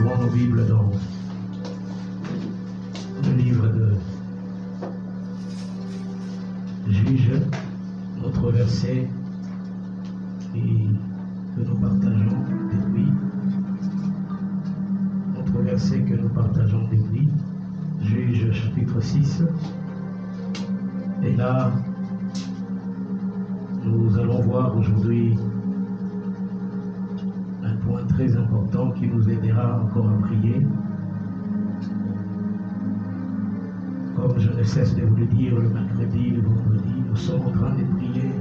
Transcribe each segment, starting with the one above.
ouvrons nos Bibles dans le livre de Juge, notre verset que nous partageons depuis. Notre verset que nous partageons depuis, Juge chapitre 6. Et là, nous allons voir aujourd'hui un point très important qui nous aidera encore à prier. Comme je ne cesse de vous le dire le mercredi, le vendredi, nous sommes en train de prier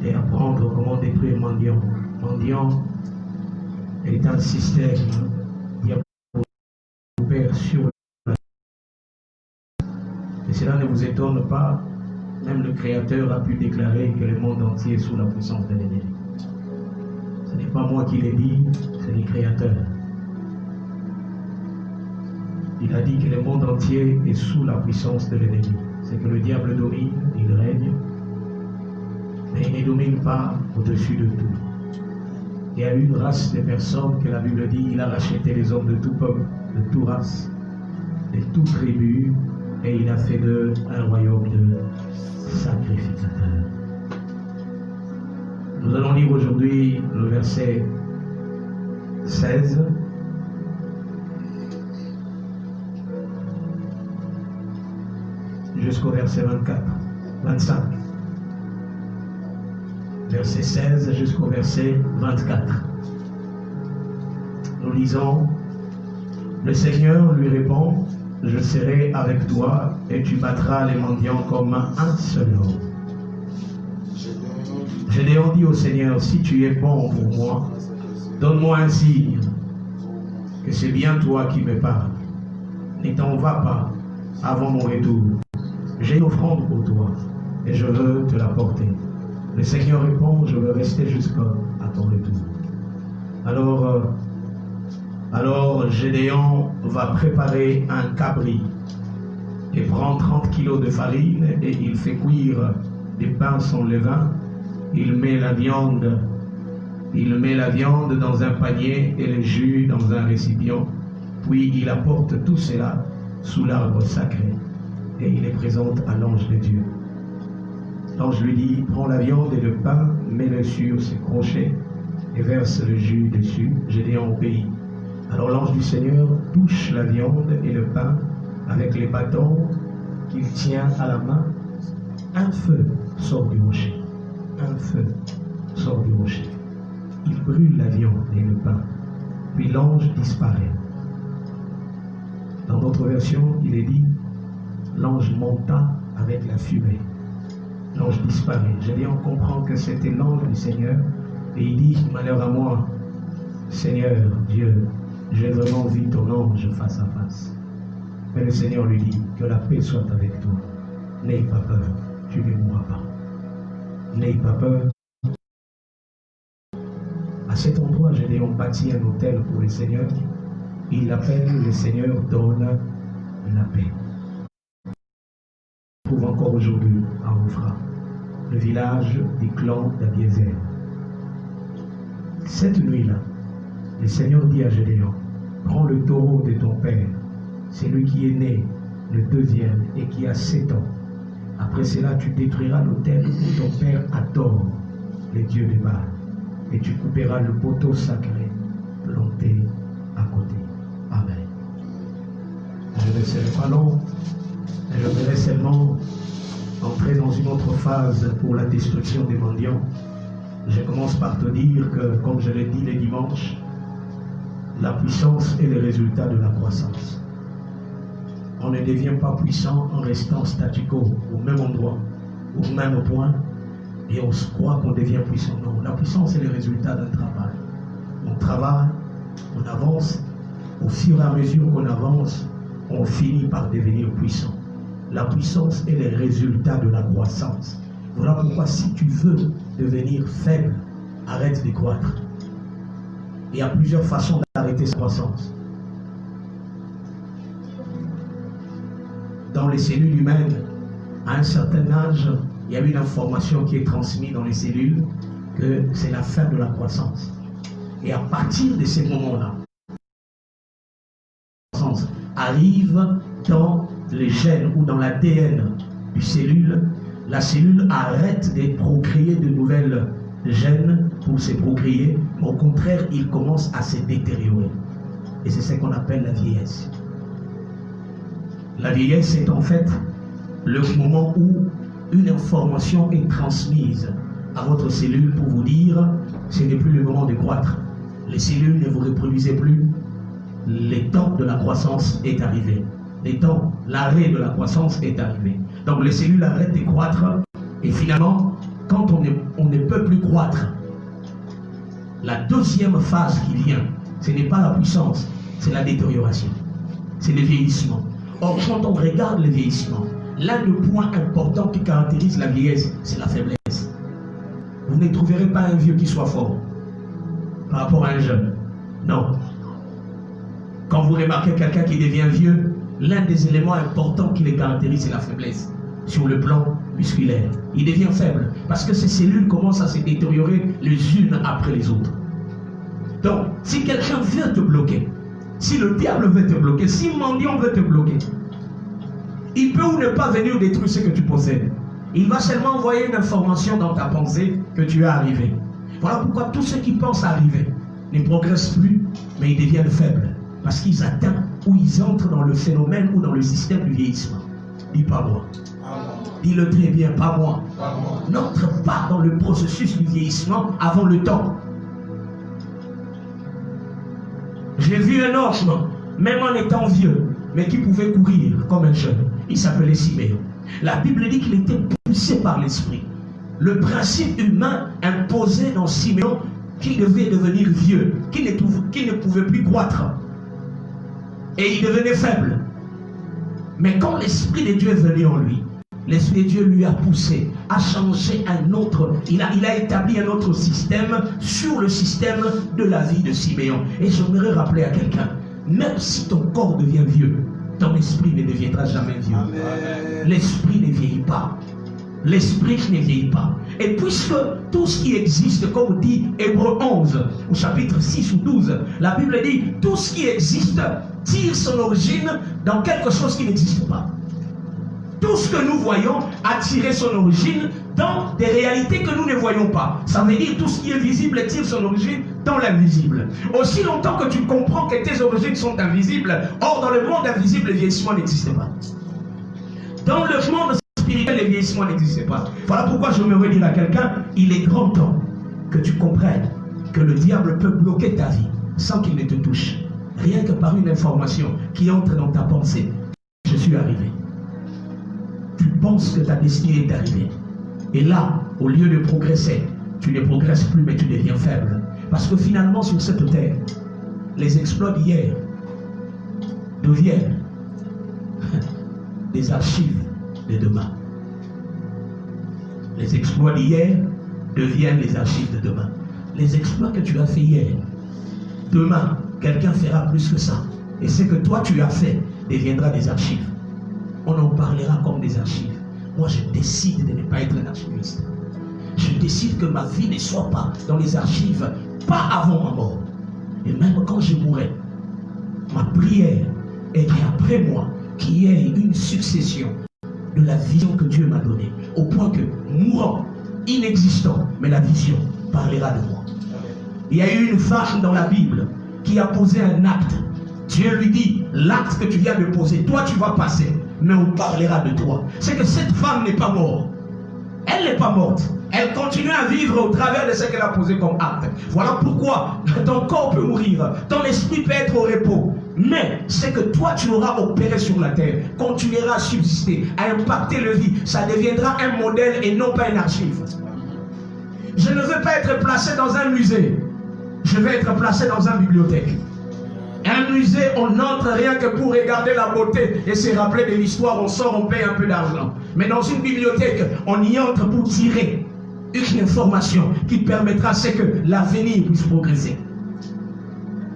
et apprendre comment détruire mendiant. Mendiant est un système qui opère sur la vie. Et cela ne vous étonne pas, même le Créateur a pu déclarer que le monde entier est sous la puissance de l'ennemi. Ce n'est pas moi qui l'ai dit, c'est le Créateur. Il a dit que le monde entier est sous la puissance de l'ennemi. C'est que le diable domine, il règne, mais il ne domine pas au-dessus de tout. Il y a une race de personnes que la Bible dit, il a racheté les hommes de tout peuple, de toute race, de toute tribu, et il a fait d'eux un royaume de sacrificateurs. Nous allons lire aujourd'hui le verset 16. Jusqu'au verset 25. Verset 16 jusqu'au verset 24. Nous lisons, le Seigneur lui répond, je serai avec toi et tu battras les mendiants comme un seul homme. Gédéon dit au Seigneur, si tu es bon pour moi, donne-moi un signe que c'est bien toi qui me parles. Ne t'en va pas avant mon retour. J'ai une offrande pour toi et je veux te la porter. Le Seigneur répond, je veux rester jusqu'à ton retour. Alors Gédéon va préparer un cabri et prend 30 kilos de farine et il fait cuire des pains sans levain. Il met la viande dans un panier et le jus dans un récipient. Puis il apporte tout cela sous l'arbre sacré et il les présente à l'ange de Dieu. L'ange lui dit, prends la viande et le pain, mets-le sur ses crochets et verse le jus dessus. Gédéon obéit. Alors l'ange du Seigneur touche la viande et le pain avec les bâtons qu'il tient à la main. Un feu sort du rocher. Un feu sort du rocher. Il brûle la viande et le pain. Puis l'ange disparaît. Dans d'autres versions, il est dit, l'ange monta avec la fumée. L'ange disparaît. Gédéon comprend que c'était l'ange du Seigneur et il dit, malheur à moi, Seigneur Dieu, j'ai vraiment vu ton ange face à face. Mais le Seigneur lui dit, que la paix soit avec toi. N'aie pas peur, tu ne mourras pas. N'aie pas peur. À cet endroit, Gédéon bâtit un autel pour le Seigneur. Il l'appelle, le Seigneur donne la paix. On trouve encore aujourd'hui à Ofra, le village du clan d'Abiézer. Cette nuit-là, le Seigneur dit à Gédéon, prends le taureau de ton père, celui qui est né, le deuxième, et qui a 7 ans. Après cela, tu détruiras l'autel où ton père adore les dieux de Baal, et tu couperas le poteau sacré planté à côté. Amen. Je ne serai pas long, mais je voudrais seulement entrer dans une autre phase pour la destruction des mendiants. Je commence par te dire que, comme je l'ai dit les dimanches, la puissance est le résultat de la croissance. On ne devient pas puissant en restant statico au même endroit, au même point, et on se croit qu'on devient puissant. Non, la puissance est le résultat d'un travail. On travaille, on avance, au fur et à mesure qu'on avance, on finit par devenir puissant. La puissance est le résultat de la croissance. Voilà pourquoi si tu veux devenir faible, arrête de croître. Il y a plusieurs façons d'arrêter cette croissance. Dans les cellules humaines, à un certain âge, il y a une information qui est transmise dans les cellules que c'est la fin de la croissance. Et à partir de ces moments-là, arrive dans les gènes ou dans l'ADN du cellule, la cellule arrête de procréer de nouvelles gènes pour se procréer, mais au contraire, il commence à se détériorer. Et c'est ce qu'on appelle la vieillesse. La vieillesse est en fait le moment où une information est transmise à votre cellule pour vous dire ce n'est plus le moment de croître. Les cellules ne vous reproduisez plus. Le temps de la croissance est arrivé. L'arrêt de la croissance est arrivé. Donc les cellules arrêtent de croître et finalement, quand on ne peut plus croître, la deuxième phase qui vient, ce n'est pas la puissance, c'est la détérioration. C'est le vieillissement. Or, quand on regarde le vieillissement, l'un des points importants qui caractérise la vieillesse, c'est la faiblesse. Vous ne trouverez pas un vieux qui soit fort par rapport à un jeune. Non. Quand vous remarquez quelqu'un qui devient vieux, l'un des éléments importants qui les caractérise, c'est la faiblesse sur le plan musculaire. Il devient faible parce que ses cellules commencent à se détériorer les unes après les autres. Donc, si quelqu'un veut te bloquer, si le diable veut te bloquer, si mendiant veut te bloquer, il peut ou ne pas venir détruire ce que tu possèdes. Il va seulement envoyer une information dans ta pensée que tu es arrivé. Voilà pourquoi tous ceux qui pensent arriver ne progressent plus, mais ils deviennent faibles. Parce qu'ils atteignent ou ils entrent dans le phénomène ou dans le système du vieillissement. Dis pas moi. Dis-le très bien, pas moi. N'entre pas dans le processus du vieillissement avant le temps. J'ai vu un homme, même en étant vieux, mais qui pouvait courir comme un jeune. Il s'appelait Siméon. La Bible dit qu'il était poussé par l'esprit. Le principe humain imposait dans Siméon qu'il devait devenir vieux, qu'il ne pouvait plus croître. Et il devenait faible. Mais quand l'Esprit de Dieu est venu en lui, l'Esprit de Dieu lui a poussé, a changé un autre, il a établi un autre système sur le système de la vie de Siméon. Et j'aimerais rappeler à quelqu'un, même si ton corps devient vieux, ton esprit ne deviendra jamais vieux. L'esprit ne vieillit pas. L'esprit ne vieillit pas. Et puisque tout ce qui existe, comme dit Hébreux 11, au chapitre 6 ou 12, la Bible dit, tout ce qui existe tire son origine dans quelque chose qui n'existe pas. Tout ce que nous voyons a tiré son origine dans des réalités que nous ne voyons pas. Ça veut dire tout ce qui est visible tire son origine dans l'invisible. Aussi longtemps que tu comprends que tes origines sont invisibles, or dans le monde invisible, le vieillissement n'existe pas. Dans le monde spirituel, le vieillissement n'existe pas. Voilà pourquoi je me dire à quelqu'un, il est grand temps que tu comprennes que le diable peut bloquer ta vie sans qu'il ne te touche. Rien que par une information qui entre dans ta pensée. Je suis arrivé. Tu penses que ta destinée est arrivée. Et là, au lieu de progresser, tu ne progresses plus, mais tu deviens faible. Parce que finalement, sur cette terre, les exploits d'hier deviennent des archives de demain. Les exploits d'hier deviennent les archives de demain. Les exploits que tu as fait hier, demain, quelqu'un fera plus que ça. Et ce que toi tu as fait deviendra des archives. On en parlera comme des archives. Moi, je décide de ne pas être un archiviste. Je décide que ma vie ne soit pas dans les archives, pas avant ma mort. Et même quand je mourrai, ma prière est qu'après moi, qu'il y ait une succession de la vision que Dieu m'a donnée. Au point que, mourant, inexistant, mais la vision parlera de moi. Il y a eu une femme dans la Bible qui a posé un acte. Dieu lui dit, l'acte que tu viens de poser, toi tu vas passer, mais on parlera de toi. C'est que cette femme n'est pas morte. Elle n'est pas morte. Elle continue à vivre au travers de ce qu'elle a posé comme acte. Voilà pourquoi ton corps peut mourir, ton esprit peut être au repos. Mais ce que toi tu auras opéré sur la terre continuera à subsister, à impacter le vie. Ça deviendra un modèle et non pas une archive. Je ne veux pas être placé dans un musée. Je vais être placé dans une bibliothèque. Un musée, on entre rien que pour regarder la beauté et se rappeler de l'histoire, on sort, on paye un peu d'argent. Mais dans une bibliothèque, on y entre pour tirer une information qui permettra à que l'avenir puisse progresser.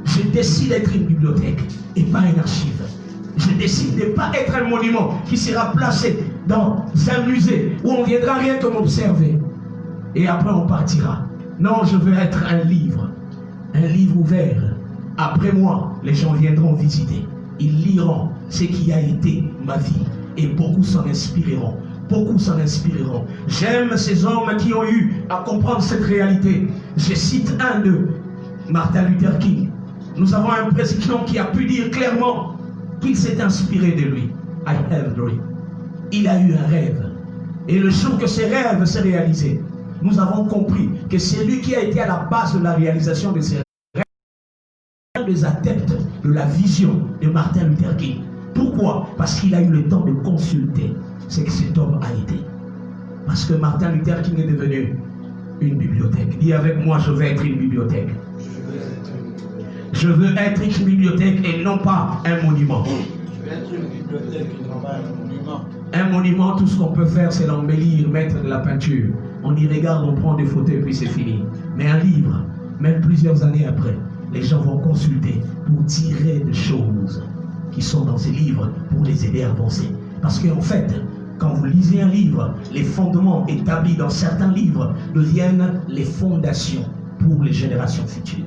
Je décide d'être une bibliothèque et pas une archive. Je décide de ne pas être un monument qui sera placé dans un musée où on viendra rien que m'observer. Et après on partira. Non, je veux être un livre ouvert. Après moi, les gens viendront visiter. Ils liront ce qui a été ma vie. Et beaucoup s'en inspireront. Beaucoup s'en inspireront. J'aime ces hommes qui ont eu à comprendre cette réalité. Je cite un d'eux, Martin Luther King. Nous avons un président qui a pu dire clairement qu'il s'est inspiré de lui. I have a dream. Il a eu un rêve. Et le jour que ce rêve s'est réalisé, nous avons compris que c'est lui qui a été à la base de la réalisation de ces rêves. Un des adeptes de la vision de Martin Luther King. Pourquoi? Parce qu'il a eu le temps de consulter ce que cet homme a été. Parce que Martin Luther King est devenu une bibliothèque. Dis avec moi, je veux être une bibliothèque. Je veux être une bibliothèque et non pas un monument. Je veux être une bibliothèque et non pas un monument. Un monument, tout ce qu'on peut faire, c'est l'embellir, mettre de la peinture. On y regarde, on prend des photos et puis c'est fini. Mais un livre, même plusieurs années après, les gens vont consulter pour tirer des choses qui sont dans ces livres pour les aider à avancer. Parce qu'en fait, quand vous lisez un livre, les fondements établis dans certains livres deviennent les fondations pour les générations futures.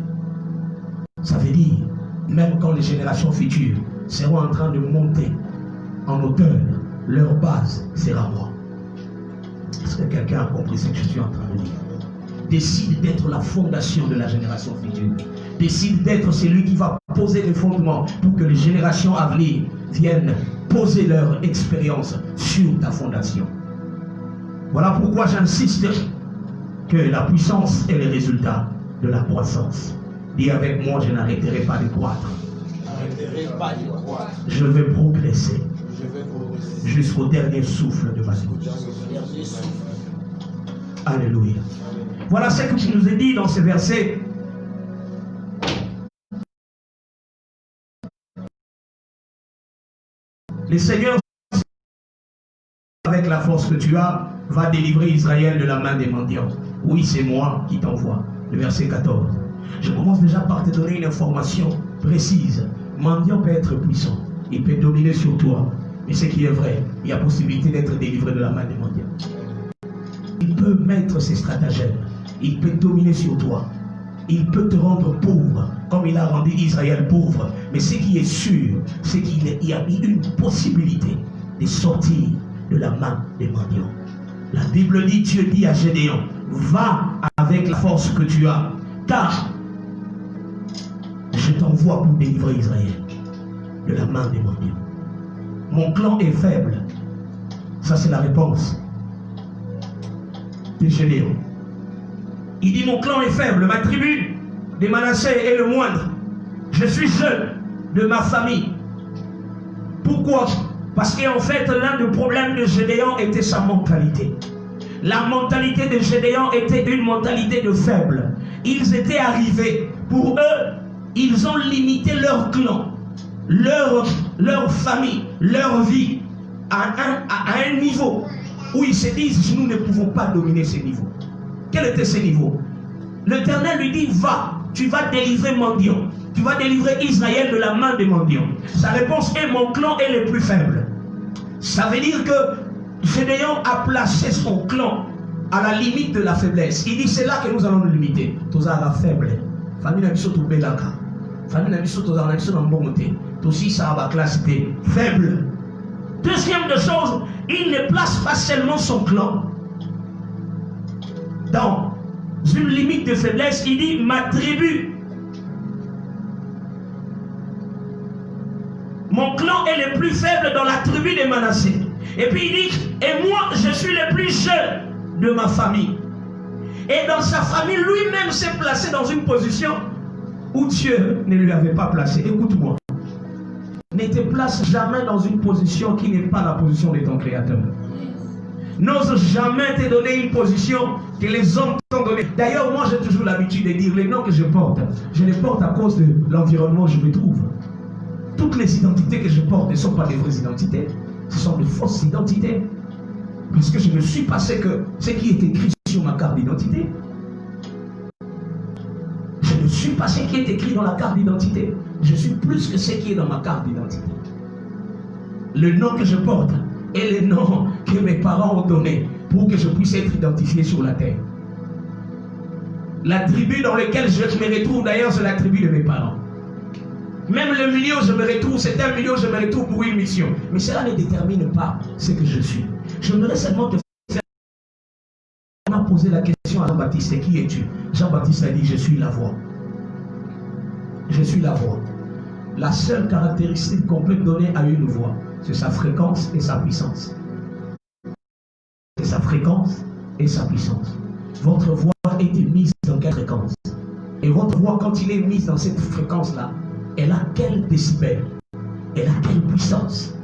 Ça veut dire, même quand les générations futures seront en train de monter en hauteur, leur base sera moi. Est-ce que quelqu'un a compris ce que je suis en train de dire? Décide d'être la fondation de la génération future. Décide d'être celui qui va poser les fondements pour que les générations à venir viennent poser leur expérience sur ta fondation. Voilà pourquoi j'insiste que la puissance est le résultat de la croissance. Dis avec moi, je n'arrêterai pas de croître. Je vais progresser jusqu'au dernier souffle de ma vie. Alléluia. Voilà ce que je nous ai dit dans ces versets. Le Seigneur, avec la force que tu as, va délivrer Israël de la main des mendiants. Oui, c'est moi qui t'envoie. Le verset 14. Je commence déjà par te donner une information précise. Mendiant peut être puissant. Il peut dominer sur toi. Mais ce qui est vrai, il y a possibilité d'être délivré de la main des mendiants. Il peut mettre ses stratagèmes. Il peut dominer sur toi. Il peut te rendre pauvre, comme il a rendu Israël pauvre. Mais ce qui est sûr, c'est qu'il y a une possibilité de sortir de la main des mendiants. La Bible dit, Dieu dit à Gédéon, va avec la force que tu as, car je t'envoie pour délivrer Israël de la main des mendiants. Mon clan est faible. Ça, c'est la réponse de Gédéon. Il dit, mon clan est faible, ma tribu des Manassés est le moindre. Je suis seul de ma famille. Pourquoi? Parce qu'en fait, l'un des problèmes de Gédéon était sa mentalité. La mentalité de Gédéon était une mentalité de faible. Ils étaient arrivés. Pour eux, ils ont limité leur clan, leur famille, leur vie à un niveau où ils se disent, nous ne pouvons pas dominer ce niveau. Quel était ce niveau? L'Éternel lui dit, va, tu vas délivrer mendiant. Tu vas délivrer Israël de la main des mendiants. Sa réponse est, mon clan est le plus faible. Ça veut dire que Gédéon a placé son clan à la limite de la faiblesse. Il dit, c'est là que nous allons nous limiter. Tous à la faible. Famille n'a pas de belaka. Famille n'a pas de bonté. Tous ça va classe faible. Deuxième de chose, il ne place pas seulement son clan dans une limite de faiblesse. Il dit, ma tribu, mon clan est le plus faible dans la tribu des Manassés. Et puis il dit, et moi je suis le plus jeune de ma famille. Et dans sa famille, lui-même s'est placé dans une position où Dieu ne lui avait pas placé. Écoute-moi, ne te place jamais dans une position qui n'est pas la position de ton Créateur. N'ose jamais te donner une position que les hommes t'ont donnée. D'ailleurs, moi j'ai toujours l'habitude de dire, les noms que je les porte à cause de l'environnement où je me trouve. Toutes les identités que je porte ne sont pas des vraies identités, ce sont de fausses identités. Parce que je ne suis pas ce qui est écrit sur ma carte d'identité. Je ne suis pas ce qui est écrit dans la carte d'identité. Je suis plus que ce qui est dans ma carte d'identité. Le nom que je porte est le nom que mes parents ont donné pour que je puisse être identifié sur la terre. La tribu dans laquelle je me retrouve d'ailleurs, c'est la tribu de mes parents. Même le milieu où je me retrouve, c'est un milieu où je me retrouve pour une mission. Mais cela ne détermine pas ce que je suis. Je voudrais seulement te faire... On a posé la question à Jean-Baptiste, qui es-tu? Jean-Baptiste a dit, je suis la voix. Je suis la voix. La seule caractéristique qu'on peut donner à une voix, c'est sa fréquence et sa puissance. C'est sa fréquence et sa puissance. Votre voix a été mise dans quelle fréquence? Et votre voix, quand il est mise dans cette fréquence-là, elle a quel décibel? Elle a quelle puissance?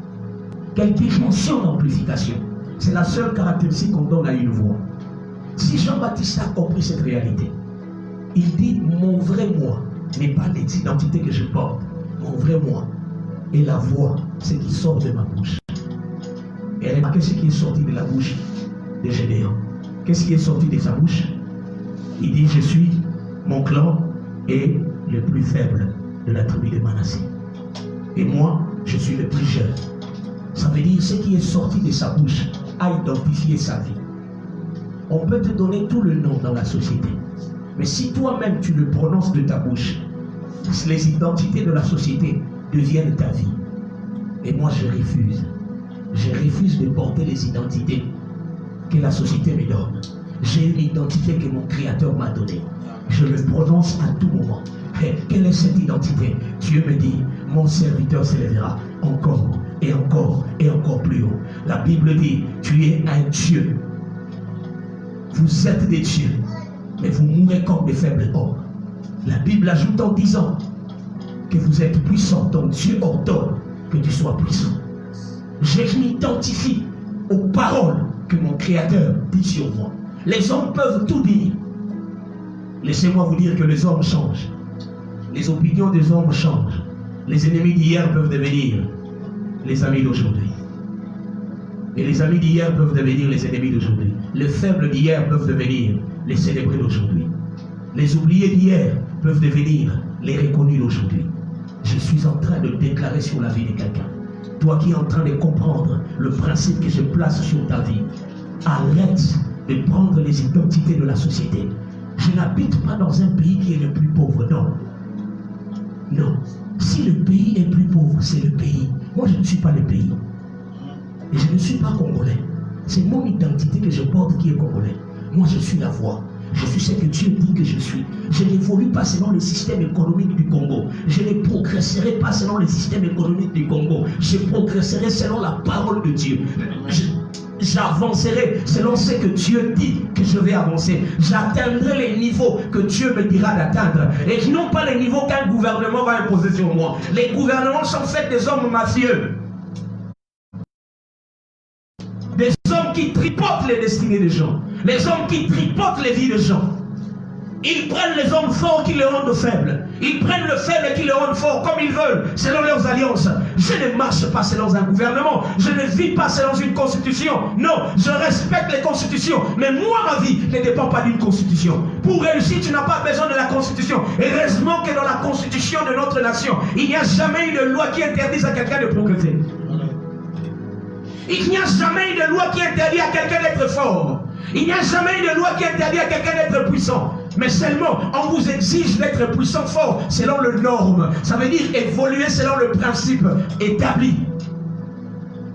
Quelle dimension d'amplification? C'est la seule caractéristique qu'on donne à une voix. Si Jean-Baptiste a compris cette réalité, il dit, mon vrai moi n'est pas l'identité que je porte. Mon vrai moi est la voix, ce qui sort de ma bouche. Et remarquez ce qui est sorti de la bouche de Gédéon. Qu'est-ce qui est sorti de sa bouche? Il dit, je suis, mon clan est le plus faible de la tribu de Manassé. Et moi, je suis le plus jeune. Ça veut dire, ce qui est sorti de sa bouche a identifié sa vie. On peut te donner tout le nom dans la société. Mais si toi-même tu le prononces de ta bouche, les identités de la société deviennent ta vie. Et moi, je refuse. Je refuse de porter les identités que la société me donne. J'ai une identité que mon Créateur m'a donnée. Je le prononce à tout moment. Et quelle est cette identité? Dieu me dit, mon serviteur s'élèvera encore et encore et encore plus haut. La Bible dit, tu es un Dieu. Vous êtes des dieux, mais vous mourrez comme des faibles hommes. La Bible ajoute en disant que vous êtes puissant, donc Dieu ordonne que tu sois puissant. Je m'identifie aux paroles que mon Créateur dit sur moi. Les hommes peuvent tout dire. Laissez-moi vous dire que les hommes changent. Les opinions des hommes changent. Les ennemis d'hier peuvent devenir les amis d'aujourd'hui. Et les amis d'hier peuvent devenir les ennemis d'aujourd'hui. Les faibles d'hier peuvent devenir les célébrés d'aujourd'hui. Les oubliés d'hier peuvent devenir les reconnus d'aujourd'hui. Je suis en train de déclarer sur la vie de quelqu'un. Toi qui es en train de comprendre le principe que je place sur ta vie, arrête de prendre les identités de la société. Je n'habite pas dans un pays qui est le plus pauvre, non. Non. Si le pays est plus pauvre, c'est le pays. Moi, je ne suis pas le pays. Et je ne suis pas congolais. C'est mon identité que je porte qui est congolais. Moi, je suis la voix. Je suis ce que Dieu dit que je suis. Je n'évolue pas selon le système économique du Congo. Je ne progresserai pas selon le système économique du Congo. Je progresserai selon la parole de Dieu. J'avancerai selon ce que Dieu dit que je vais avancer. J'atteindrai les niveaux que Dieu me dira d'atteindre. Et non pas les niveaux qu'un gouvernement va imposer sur moi. Les gouvernements sont faits des hommes mafieux. Des hommes qui tripotent les destinées des gens. Les hommes qui tripotent les vies des gens. Ils prennent les hommes forts qui les rendent faibles. Ils prennent le faible qui les rendent fort comme ils veulent, selon leurs alliances. Je ne marche pas selon un gouvernement. Je ne vis pas selon une constitution. Non, je respecte les constitutions. Mais moi, ma vie ne dépend pas d'une constitution. Pour réussir, tu n'as pas besoin de la constitution. Heureusement que dans la constitution de notre nation, il n'y a jamais une loi qui interdise à quelqu'un de progresser. Il n'y a jamais une loi qui interdit à quelqu'un d'être fort. Il n'y a jamais une loi qui interdit à quelqu'un d'être puissant. Mais seulement, on vous exige d'être puissant, fort, selon les normes. Ça veut dire évoluer selon le principe établi.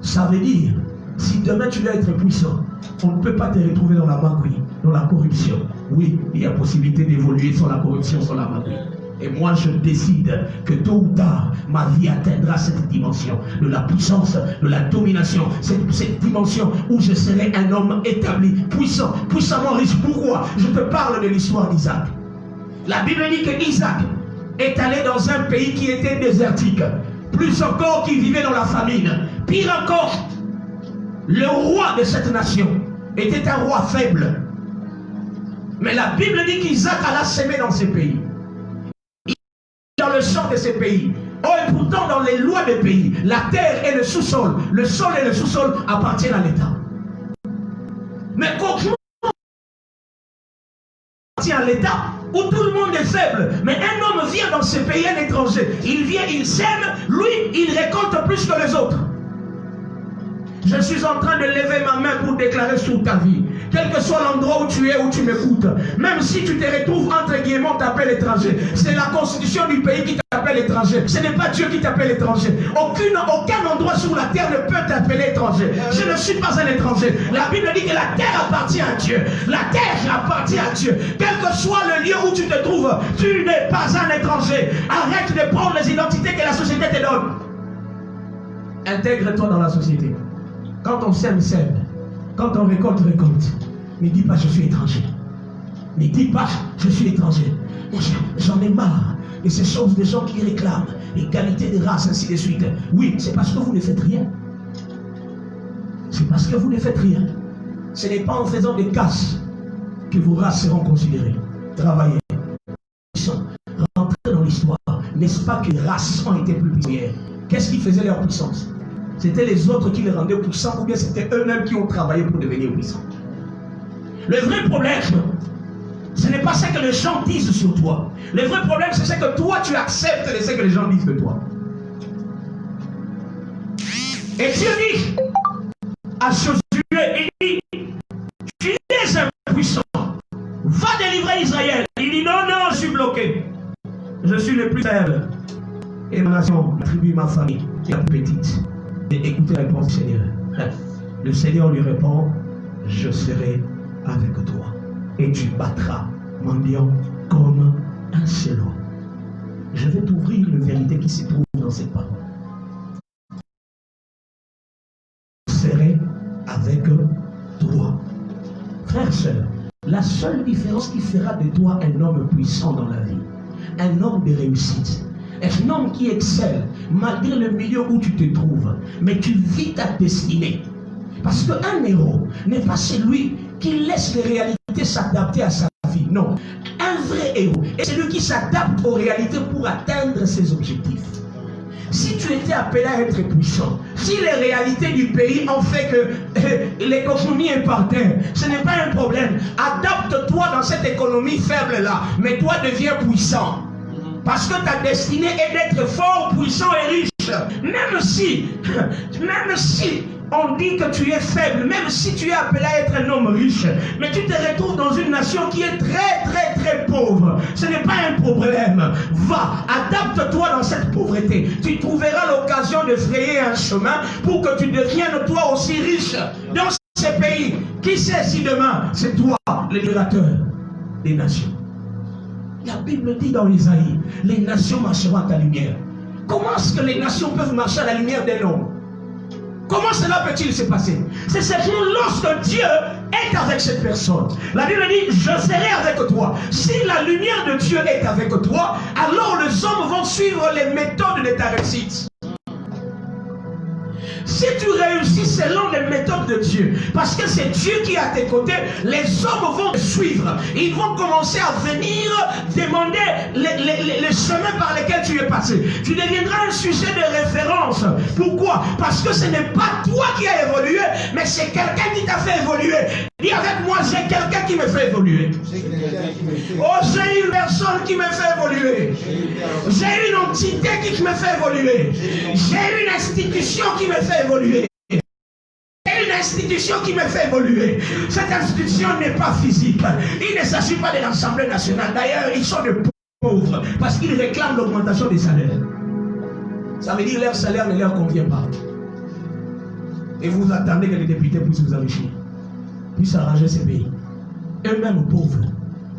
Ça veut dire, si demain tu veux être puissant, on ne peut pas te retrouver dans la magouille, dans la corruption. Oui, il y a possibilité d'évoluer sans la corruption, sans la magouille. Et moi, je décide que tôt ou tard, ma vie atteindra cette dimension de la puissance, de la domination, cette dimension où je serai un homme établi, puissant, puissamment riche. Pourquoi? Je te parle de l'histoire d'Isaac. La Bible dit que Isaac est allé dans un pays qui était désertique. Plus encore, qu'il vivait dans la famine. Pire encore, le roi de cette nation était un roi faible. Mais la Bible dit qu'Isaac alla s'aimer dans ces pays. Dans le champ de ces pays. Oh, et pourtant dans les lois des pays, la terre et le sous-sol, le sol et le sous-sol appartiennent à l'État. Mais comment appartient à l'État où tout le monde est faible? Mais un homme vient dans ce pays, un étranger, il vient, il sème, lui, il récolte plus que les autres. Je suis en train de lever ma main pour déclarer sur ta vie. Quel que soit l'endroit où tu es, où tu m'écoutes, même si tu te retrouves entre guillemets, on t'appelle étranger. C'est la constitution du pays qui t'appelle étranger. Ce n'est pas Dieu qui t'appelle étranger. Aucun endroit sur la terre ne peut t'appeler étranger. Je ne suis pas un étranger. La Bible dit que la terre appartient à Dieu. La terre appartient à Dieu. Quel que soit le lieu où tu te trouves, tu n'es pas un étranger. Arrête de prendre les identités que la société te donne. Intègre-toi dans la société. Quand on sème, sème. Quand on récolte, récolte. Ne dis pas je suis étranger. Ne dis pas je suis étranger. J'en ai marre de ces choses des gens qui réclament égalité de race, ainsi de suite. Oui, c'est parce que vous ne faites rien. C'est parce que vous ne faites rien. Ce n'est pas en faisant des casses que vos races seront considérées. Travaillez. Rentrez dans l'histoire. N'est-ce pas que les races ont été plus puissantes? Qu'est-ce qui faisait leur puissance? C'était les autres qui les rendaient puissants, ou bien c'était eux-mêmes qui ont travaillé pour devenir puissants. Le vrai problème, ce n'est pas ce que les gens disent sur toi. Le vrai problème, c'est ce que toi, tu acceptes de ce que les gens disent de toi. Et Dieu dit à Josué, il dit, tu es impuissant, va délivrer Israël. Il dit, non, non, je suis bloqué. Je suis le plus faible. Et ma nation, ma tribu, ma famille, est la plus petite. Et écoutez la réponse du Seigneur. Le Seigneur lui répond, je serai avec toi. Et tu battras mon lion comme un seul homme. Je vais t'ouvrir une vérité qui se trouve dans cette parole. Je serai avec toi. Frère, sœur, la seule différence qui fera de toi un homme puissant dans la vie, un homme de réussite, un homme qui excelle malgré le milieu où tu te trouves, mais tu vis ta destinée. Parce qu'un héros n'est pas celui qui laisse les réalités s'adapter à sa vie. Non, un vrai héros est celui qui s'adapte aux réalités pour atteindre ses objectifs. Si tu étais appelé à être puissant, si les réalités du pays ont fait que l'économie est par terre, ce n'est pas un problème. Adapte-toi dans cette économie faible-là, mais toi deviens puissant. Parce que ta destinée est d'être fort, puissant et riche. Même si on dit que tu es faible, même si tu es appelé à être un homme riche, mais tu te retrouves dans une nation qui est très pauvre, ce n'est pas un problème. Va, adapte-toi dans cette pauvreté. Tu trouveras l'occasion de frayer un chemin pour que tu deviennes toi aussi riche dans ces pays. Qui sait si demain, c'est toi le libérateur des nations? La Bible dit dans Isaïe, les nations marcheront à ta lumière. Comment est-ce que les nations peuvent marcher à la lumière d'un homme? Comment cela peut-il se passer? C'est seulement lorsque Dieu est avec cette personne. La Bible dit, je serai avec toi. Si la lumière de Dieu est avec toi, alors les hommes vont suivre les méthodes de ta réussite. Si tu réussis selon les méthodes de Dieu, parce que c'est Dieu qui est à tes côtés, les hommes vont te suivre. Ils vont commencer à venir demander les chemins par lesquels tu es passé. Tu deviendras un sujet de référence. Pourquoi? Parce que ce n'est pas toi qui as évolué, mais c'est quelqu'un qui t'a fait évoluer. Dis avec moi, j'ai quelqu'un qui me fait évoluer. Oh, j'ai une personne qui me fait évoluer. J'ai une entité qui me fait évoluer. J'ai une institution qui me fait évoluer. J'ai une institution qui me fait évoluer. Cette institution n'est pas physique. Il ne s'agit pas de l'Assemblée nationale. D'ailleurs, ils sont de pauvres parce qu'ils réclament l'augmentation des salaires. Ça veut dire que leur salaire ne leur convient pas. Et vous attendez que les députés puissent vous enrichir, puissent arranger ces pays. Eux-mêmes pauvres,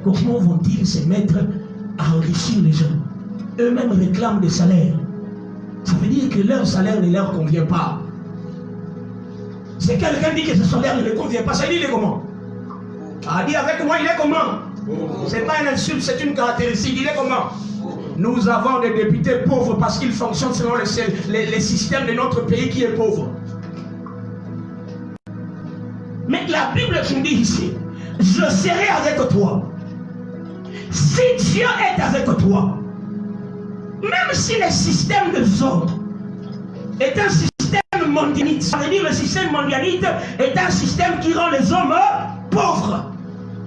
comment vont-ils se mettre à enrichir les gens? Eux-mêmes réclament des salaires. Ça veut dire que leur salaire ne leur convient pas. Si quelqu'un dit que ce salaire ne lui convient pas, ça dit il est comment? Ah, dit avec moi, il est comment? Ce n'est pas une insulte, c'est une caractéristique. Il est comment? Nous avons des députés pauvres parce qu'ils fonctionnent selon les systèmes de notre pays qui est pauvre. Mais la Bible nous dit ici, je serai avec toi. Si Dieu est avec toi, même si le système des hommes est un système mondialite, ça veut dire le système mondialite est un système qui rend les hommes pauvres,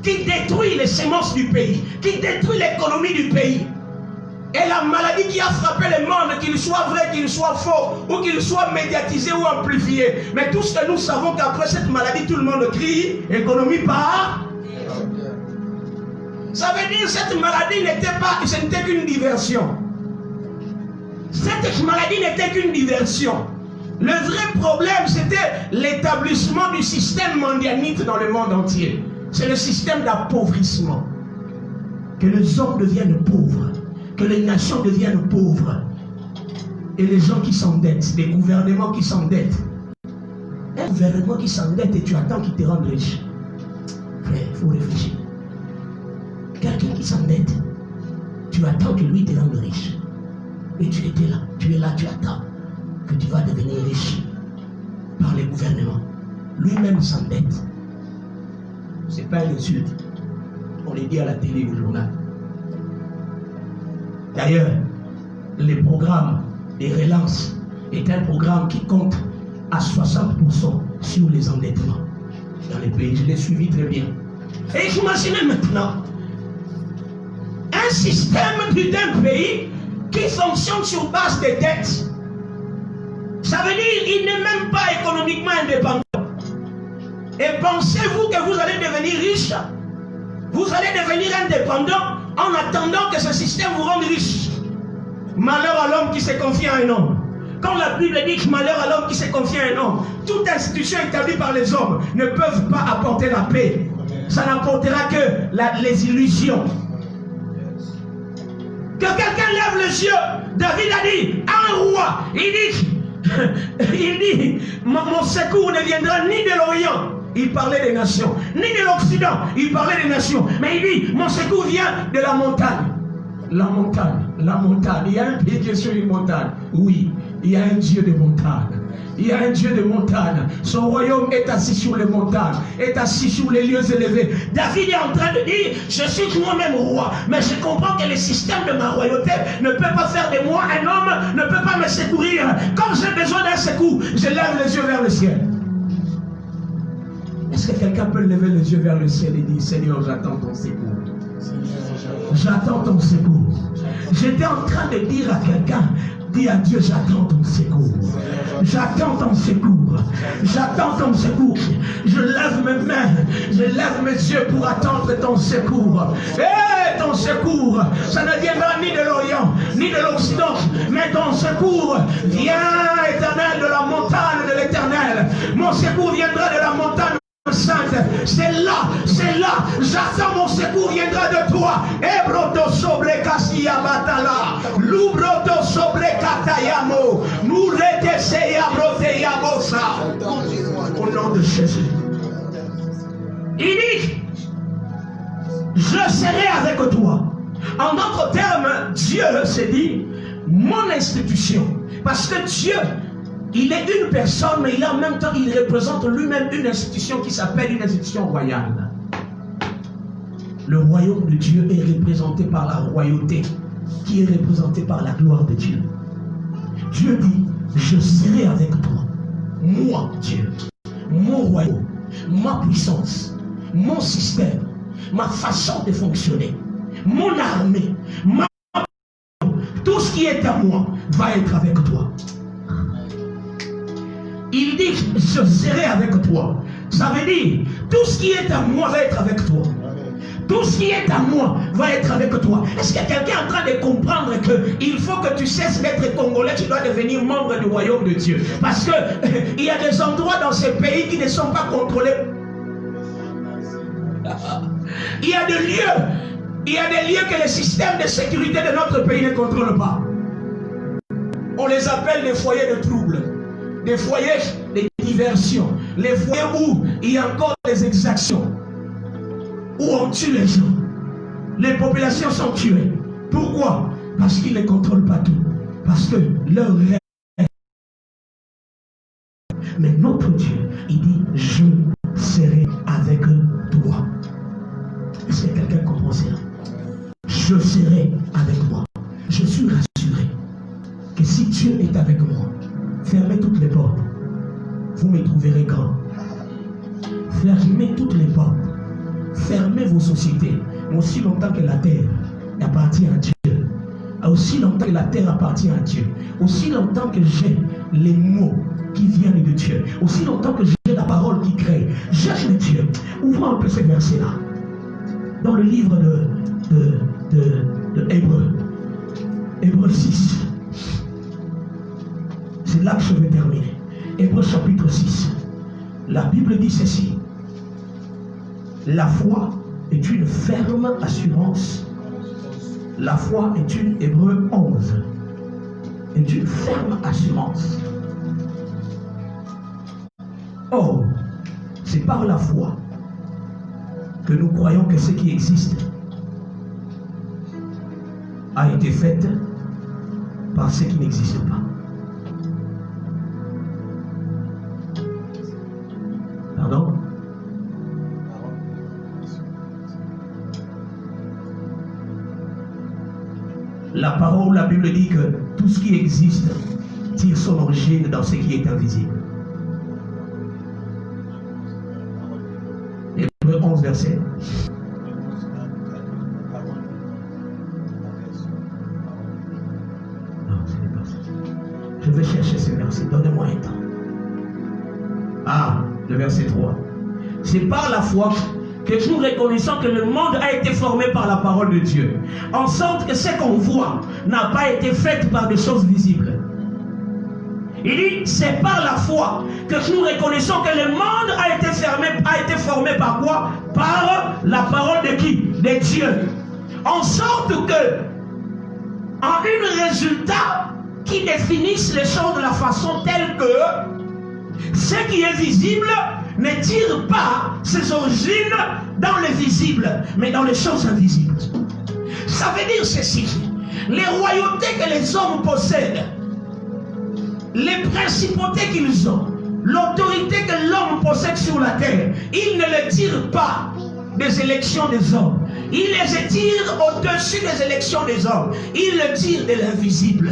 qui détruit les semences du pays, qui détruit l'économie du pays. Et la maladie qui a frappé le monde, qu'il soit vrai, qu'il soit faux, ou qu'il soit médiatisé ou amplifié. Mais tout ce que nous savons qu'après cette maladie, tout le monde crie, économie part. Ça veut dire que cette maladie n'était qu'une diversion. Cette maladie n'était qu'une diversion. Le vrai problème, c'était l'établissement du système mondialiste dans le monde entier. C'est le système d'appauvrissement. Que les hommes deviennent pauvres. Que les nations deviennent pauvres. Et les gens qui s'endettent, des gouvernements qui s'endettent. Un gouvernement qui s'endette et tu attends qu'il te rende riche. Frère, il faut réfléchir. Quelqu'un qui s'endette, tu attends que lui te rende riche. Et tu étais là, tu es là, tu attends que tu vas devenir riche par les gouvernements. Lui-même s'endette. Ce n'est pas une insulte. On le dit à la télé ou au journal. D'ailleurs, les programmes des relances est un programme qui compte à 60% sur les endettements dans les pays. Je l'ai suivi très bien. Et imaginez maintenant un système d'un pays qui fonctionne sur base de dettes. Ça veut dire qu'il n'est même pas économiquement indépendant. Et pensez-vous que vous allez devenir riche? Vous allez devenir indépendant en attendant que ce système vous rende riche. Malheur à l'homme qui se confie à un homme. Quand la Bible dit que malheur à l'homme qui se confie à un homme, toute institution établie par les hommes ne peuvent pas apporter la paix. Ça n'apportera que les illusions. Que quelqu'un lève les yeux. David a dit à un roi, il dit, mon secours ne viendra ni de l'Orient. Il parlait des nations. Ni de l'Occident. Il parlait des nations. Mais il dit, mon secours vient de la montagne. La montagne. La montagne. Il y a un pays qui est sur une montagne. Oui, il y a un Dieu de montagne. Il y a un Dieu de montagne. Son royaume est assis sur les montagnes, est assis sur les lieux élevés. David est en train de dire, je suis moi-même roi, mais je comprends que le système de ma royauté ne peut pas faire de moi un homme, ne peut pas me secourir. Comme j'ai besoin d'un secours, je lève les yeux vers le ciel. Est-ce que quelqu'un peut lever les yeux vers le ciel et dire, Seigneur, j'attends ton secours. J'attends ton secours. J'étais en train de dire à quelqu'un, dis à Dieu, j'attends ton secours. J'attends ton secours. J'attends ton secours. Je lève mes mains. Je lève mes yeux pour attendre ton secours. Et ton secours, ça ne viendra ni de l'Orient, ni de l'Occident, mais ton secours vient, éternel, de la montagne de l'Éternel. Mon secours viendra de la montagne sainte. C'est là, j'attends mon secours viendra de toi. Ebroto sobre kasia batala, lubroto sobre katayamo, murete seya brote yabosa. Au nom de Jésus. Il dit, je serai avec toi. En d'autres termes, Dieu s'est dit, mon institution. Parce que Dieu, il est une personne, mais en même temps, il représente lui-même une institution qui s'appelle une institution royale. Le royaume de Dieu est représenté par la royauté, qui est représentée par la gloire de Dieu. Dieu dit, je serai avec toi. Moi, Dieu, mon royaume, ma puissance, mon système, ma façon de fonctionner, mon armée, tout ce qui est à moi va être avec toi. Il dit, je serai avec toi. Ça veut dire, tout ce qui est à moi va être avec toi. Tout ce qui est à moi va être avec toi. Est-ce que quelqu'un est en train de comprendre qu'il faut que tu cesses d'être congolais, tu dois devenir membre du royaume de Dieu? Parce que il y a des endroits dans ces pays qui ne sont pas contrôlés. Il y a des lieux que le système de sécurité de notre pays ne contrôle pas. On les appelle des foyers de troubles, des foyers de diversion, les foyers où il y a encore des exactions, où on tue les gens. Les populations sont tuées. Pourquoi? Parce qu'ils ne contrôlent pas tout. Parce que leur rêve. Mais notre Dieu, il dit, je serai avec toi. Est-ce que quelqu'un comprend cela? Je serai avec moi. Je suis rassuré que si Dieu est avec moi, fermez toutes les portes. Vous me trouverez grand. Fermez toutes les portes. Fermez vos sociétés. Aussi longtemps que la terre appartient à Dieu, aussi longtemps que la terre appartient à Dieu, aussi longtemps que j'ai les mots qui viennent de Dieu, aussi longtemps que j'ai la parole qui crée, cherche le Dieu. Ouvrons un peu ces versets-là. Dans le livre de Hébreux, Hébreux 6. C'est là que je vais terminer. Hébreux chapitre 6. La Bible dit ceci. La foi est une ferme assurance. La foi est une, Hébreux 11, est une ferme assurance. Or, c'est par la foi que nous croyons que ce qui existe a été fait par ce qui n'existe pas. Pardon? La parole, la Bible dit que tout ce qui existe tire son origine dans ce qui est invisible. Hébreux 11, verset. Non, ce n'est pas ça. Je vais chercher ce verset. Donnez-moi un temps. Ah, le verset 3. C'est par la foi que nous reconnaissons que le monde a été formé par la parole de Dieu, en sorte que ce qu'on voit n'a pas été fait par des choses visibles. Il dit, c'est par la foi que nous reconnaissons que le monde a été formé par quoi? Par la parole de qui? De Dieu. En sorte que, en un résultat qui définisse les choses de la façon telle que ce qui est visible ne tire pas ses origines dans le visible, mais dans les choses invisibles. Ça veut dire ceci. Les royautés que les hommes possèdent, les principautés qu'ils ont, l'autorité que l'homme possède sur la terre, ils ne les tirent pas des élections des hommes. Ils les tirent au-dessus des élections des hommes. Ils le tirent de l'invisible.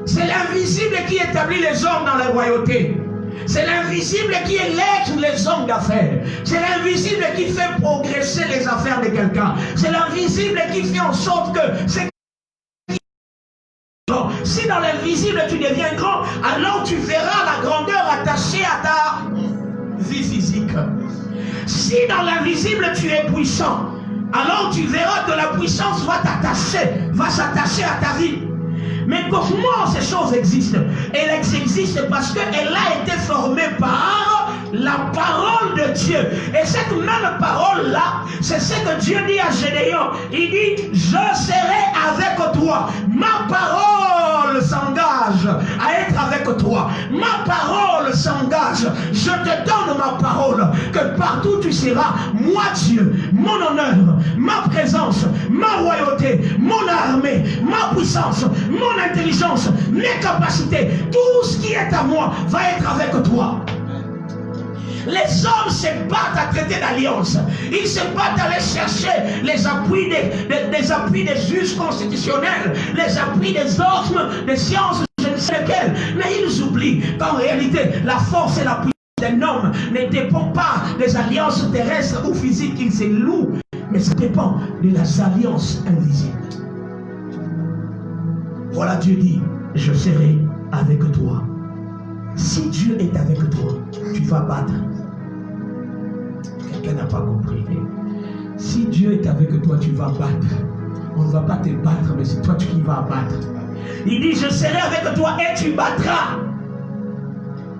C'est l'invisible qui établit les hommes dans la royauté. C'est l'invisible qui élève les hommes d'affaires. C'est l'invisible qui fait progresser les affaires de quelqu'un. C'est l'invisible qui fait en sorte que si dans l'invisible tu deviens grand, alors tu verras la grandeur attachée à ta vie physique. Si dans l'invisible tu es puissant, alors tu verras que la puissance va s'attacher à ta vie. Mais comment ces choses existent? Elles existent parce qu'elle a été formée par la parole de Dieu. Et cette même parole-là, c'est ce que Dieu dit à Gédéon. Il dit, je serai avec toi. Ma parole s'engage à être avec toi. Ma parole s'engage. Je te donne ma parole. Que partout tu seras, moi Dieu, mon honneur, ma présence, ma royauté, mon armée, ma puissance, mon intelligence, mes capacités, tout ce qui est à moi va être avec toi. Les hommes se battent à traiter d'alliance. Ils se battent à aller chercher les appuis des juges constitutionnels, les appuis des ordres, des sciences, je ne sais lesquelles. Mais ils oublient qu'en réalité, la force et la puissance d'un homme ne dépend pas des alliances terrestres ou physiques qu'il se loue, mais ça dépend de las alliances invisibles. Voilà, Dieu dit, je serai avec toi. Si Dieu est avec toi, tu vas battre. Quelqu'un n'a pas compris. Si Dieu est avec toi, tu vas battre. On ne va pas te battre, mais c'est toi qui vas battre. Il dit, je serai avec toi et tu battras.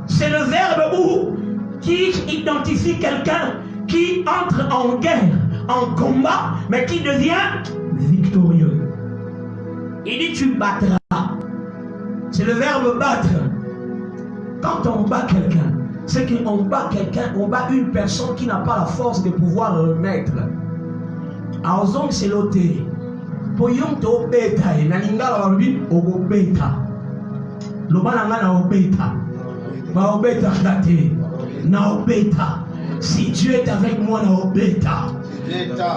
C'est le verbe qui identifie quelqu'un qui entre en guerre, en combat, mais qui devient victorieux. Il dit, tu battras. C'est le verbe battre. Quand on bat quelqu'un, c'est qu'on bat quelqu'un, on bat une personne qui n'a pas la force de pouvoir remettre. Aozong c'est l'autre. Poyong to beta, naningala wabi ogo beta. Lobananga na obeta. Ba obeta date. Na obeta. Si Dieu est avec moi na obeta.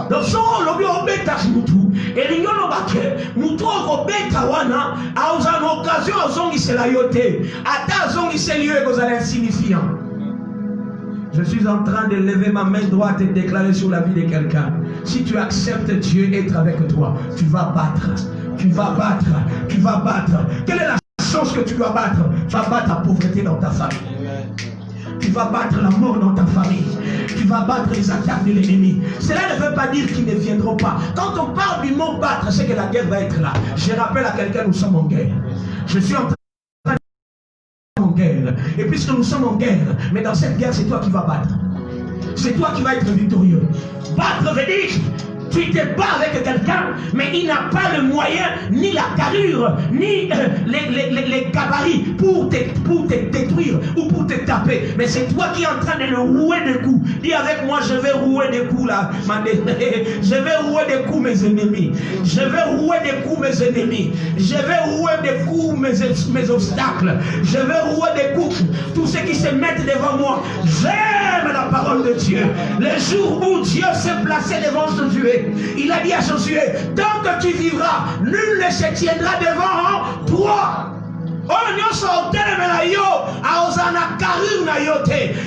Donc so lobi obeta mutu. Elingono bake mutu obeta wana auza l'occasion azongi c'est la yote. Ata azongi c'est lieu kozala insignifiant. Je suis en train de lever ma main droite et déclarer sur la vie de quelqu'un. Si tu acceptes Dieu être avec toi, tu vas battre. Tu vas battre. Tu vas battre. Quelle est la chose que tu dois battre? Tu vas battre la pauvreté dans ta famille. Tu vas battre la mort dans ta famille. Tu vas battre les attaques de l'ennemi. Cela ne veut pas dire qu'ils ne viendront pas. Quand on parle du mot battre, c'est que la guerre va être là. Je rappelle à quelqu'un, nous sommes en guerre. Je suis en train de guerre. Et puisque nous sommes en guerre, mais dans cette guerre, c'est toi qui vas battre. C'est toi qui vas être victorieux. Battre veut dire tu te bats avec quelqu'un, mais il n'a pas le moyen, ni la carrure, ni les gabarits pour te détruire ou pour te taper. Mais c'est toi qui es en train de le rouer de coups. Dis avec moi, je vais rouer des coups là. Je vais rouer des coups mes ennemis. Je vais rouer des coups mes ennemis. Je vais rouer des coups mes obstacles. Je vais rouer des coups tous ceux qui se mettent devant moi. J'aime la parole de Dieu. Le jour où Dieu s'est placé devant Josué, il a dit à Josué, tant que tu vivras, nul ne se tiendra devant toi.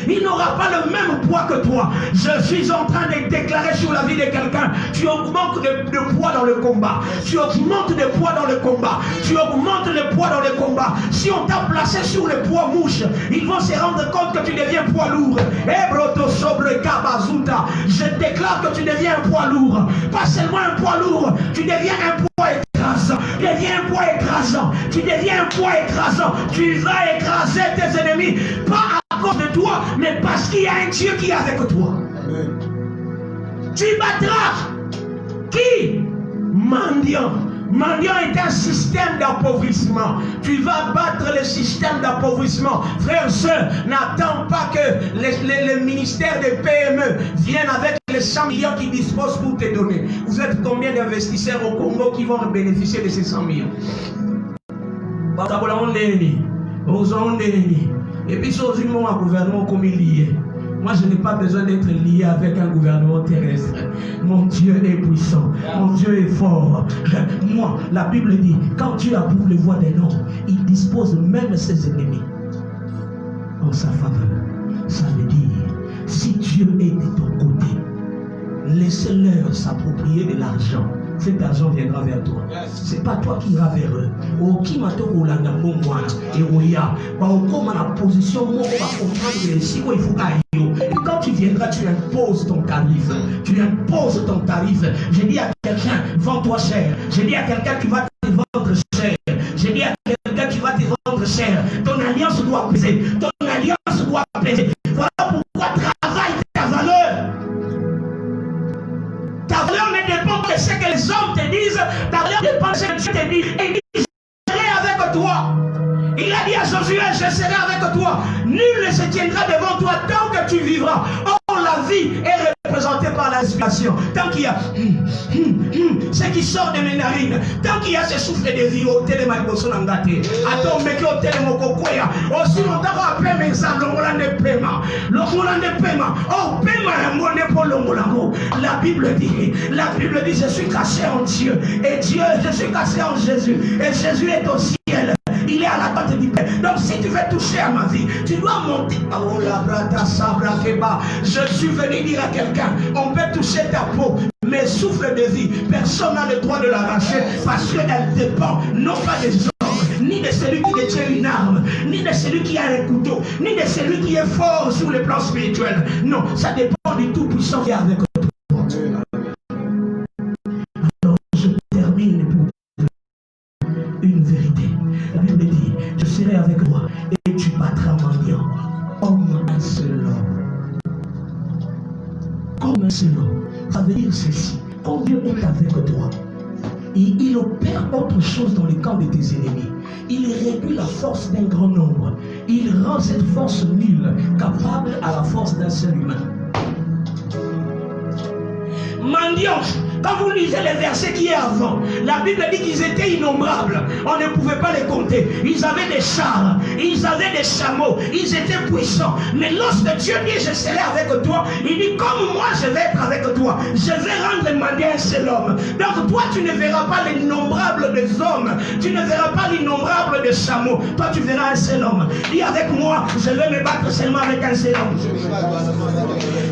Il n'aura pas le même poids que toi. Je suis en train de déclarer sur la vie de quelqu'un, tu augmentes de poids dans le combat. Tu augmentes de poids dans le combat. Tu augmentes le poids dans le combat. Si on t'a placé sur le poids mouche, ils vont se rendre compte que tu deviens poids lourd. Je déclare que tu deviens un poids lourd. Pas seulement un poids lourd, tu deviens un poids écrasant. Tu deviens un poids écrasant. Tu deviens un poids écrasant. Tu vas écraser tes ennemis. Pas à cause de toi, mais parce qu'il y a un Dieu qui est avec toi. Amen. Tu battras qui? Mendiant. Mendiant est un système d'appauvrissement. Tu vas battre le système d'appauvrissement. Frères et sœurs, n'attends pas que le ministère des PME vienne avec les 100 millions qu'ils disposent pour te donner. Vous êtes combien d'investisseurs au Congo qui vont bénéficier de ces 100 millions? Et puis, sur un gouvernement comme il est. Moi, je n'ai pas besoin d'être lié avec un gouvernement terrestre. Mon Dieu est puissant. Mon Dieu est fort. Moi, la Bible dit, quand Dieu approuve les voies d'un homme, il dispose même ses ennemis en sa faveur. Ça veut dire, si Dieu est de ton côté, laissez-leur s'approprier de l'argent. Cet argent viendra vers toi. C'est pas toi qui iras vers eux. Et quand tu viendras, tu imposes ton tarif. Tu imposes ton tarif. Je dis à quelqu'un, vends-toi cher. Je dis à quelqu'un, tu vas te vendre cher. Je dis à quelqu'un, tu vas te vendre cher. Ton alliance doit peser. Ton alliance doit peser. Voilà pourquoi travaille ta valeur. Ta valeur ne dépend pas de ce que les hommes te disent. Ta valeur dépend de ce que Dieu te dit. Et il dit, je serai avec toi. Il a dit à Josué, je serai avec toi. Nul ne se tiendra devant toi tant que tu vivras. Or, la vie est représentée par l'inspiration. Tant qu'il y a ce qui sort de mes narines, tant qu'il y a ce souffle de vie, au télé Maïbosonangate, attends, mais au télé Mokokoya, aussi longtemps après mes âmes, le paiement, le paiement, oh, paiement, la Bible dit, je suis caché en Dieu, et Dieu, je suis caché en Jésus, et Jésus est au ciel. Il est à la droite du Père. Donc si tu veux toucher à ma vie, tu dois monter. Oh la brata sabra keba. Je suis venu dire à quelqu'un, on peut toucher ta peau, mais souffle de vie, personne n'a le droit de l'arracher parce qu'elle dépend non pas des hommes, ni de celui qui détient une arme, ni de celui qui a un couteau, ni de celui qui est fort sur le plan spirituel. Non, ça dépend du Tout-Puissant qui est avec toi. Alors je termine pour une vérité. La Bible dit, je serai avec toi et tu battras mendiant comme un seul homme. Comme un seul homme. Ça veut dire ceci. Quand Dieu est avec toi, il opère autre chose dans le camp de tes ennemis. Il réduit la force d'un grand nombre. Il rend cette force nulle, capable à la force d'un seul humain. Mendiants, quand vous lisez les versets qui est avant, la Bible dit qu'ils étaient innombrables. On ne pouvait pas les compter. Ils avaient des chars, ils avaient des chameaux, ils étaient puissants. Mais lorsque Dieu dit je serai avec toi, il dit comme moi je vais être avec toi. Je vais rendre le mendiant un seul homme. Donc toi tu ne verras pas l'innombrable des hommes. Tu ne verras pas l'innombrable des chameaux. Toi tu verras un seul homme. Dis avec moi, je vais me battre seulement avec un seul homme.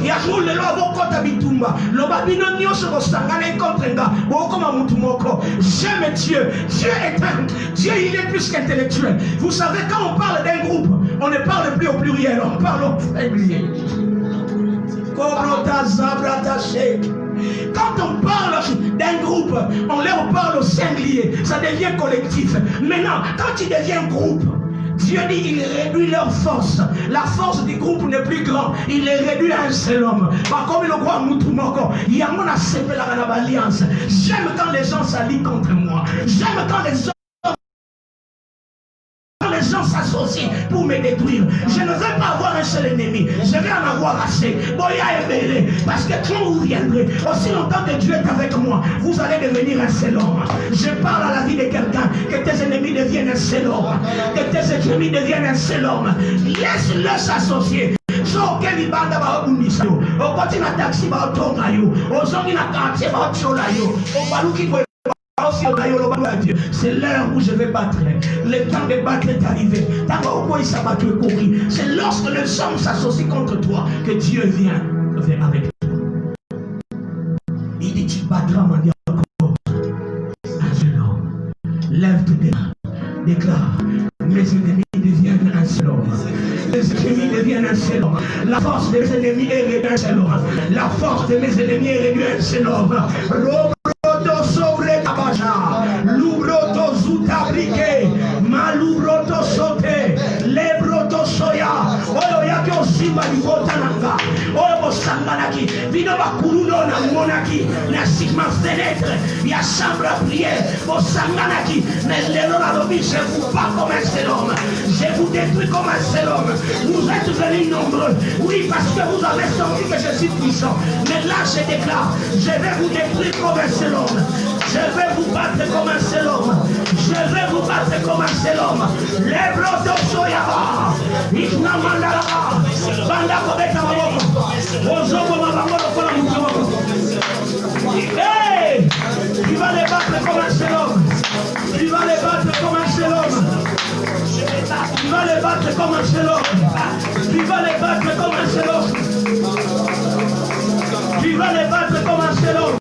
Il y a tout le lobo kota bitumba. L'obabino nyonso kosangana aller contre un gars. J'aime Dieu. Dieu, il est plus qu'intellectuel. Vous savez, quand on parle d'un groupe, on ne parle plus au pluriel, on parle au singulier. Quand on parle d'un groupe, on leur parle au singulier, ça devient collectif. Maintenant, quand il devient groupe, Dieu dit il réduit leur force. La force du groupe n'est plus grande. Il les réduit à un seul homme. Comme le roi Moutoumoko, il y a mon alliance. J'aime quand les gens s'allient contre moi. J'aime quand les gens s'associent pour me détruire. Je ne veux pas avoir un seul ennemi. Je vais en avoir assez. Parce que quand vous viendrez, aussi longtemps que Dieu est avec moi, vous allez devenir un seul homme. Je parle à la vie de quelqu'un, que tes ennemis deviennent un seul homme. Que tes ennemis deviennent un seul homme. Laisse-le s'associer. So keli banda ba obunisa yo. Okoti na taxi ba otonga yo. Ozongi na quartier ba otchola yo. Obaluki ko c'est l'heure où je vais battre. Le temps de battre est arrivé. C'est lorsque les hommes s'associent contre toi que Dieu vient avec toi. Il dit tu battras mon Dieu encore. Un seul homme. Lève-toi, déclare. Mes ennemis deviennent un seul homme. Les ennemis deviennent un seul homme. La force des ennemis est réduite à un seul homme. La force de mes ennemis est réduite à un seul homme. L'ubroto zutabrike, malubroto sote, lebroto soya, oyo yake osimba likota nanga, oyo bosanganaki, vino bakurudo na monaki, na sigma fenêtre, ya chambre à prière, bosanganaki, mais lelo la lobi, je vous bats comme un seul homme, je vous détruis comme un seul homme, vous êtes venus nombreux, oui parce que vous avez senti que je suis puissant, mais là je déclare, je vais vous détruire comme un seul homme. Je vais vous battre comme un seul homme. Je vais vous battre comme un seul homme. Les brotos soyaba. Ikna mandala. Banda kobeta maboko. Ozobo mabangolo kola mutoko. Hey! Tu vas les battre comme un seul homme. Tu vas les battre comme un seul homme. Tu vas les battre comme un seul homme. Tu vas les battre comme un seul homme. Tu vas les battre comme un seul homme.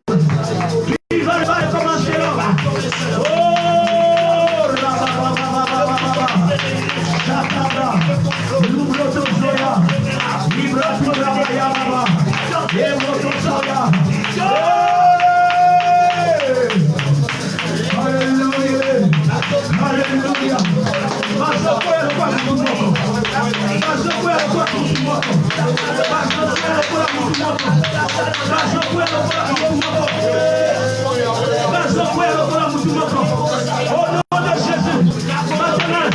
Tu vas les battre comme un seul homme. Oh, Alléluia. Au nom de Jésus, maintenant.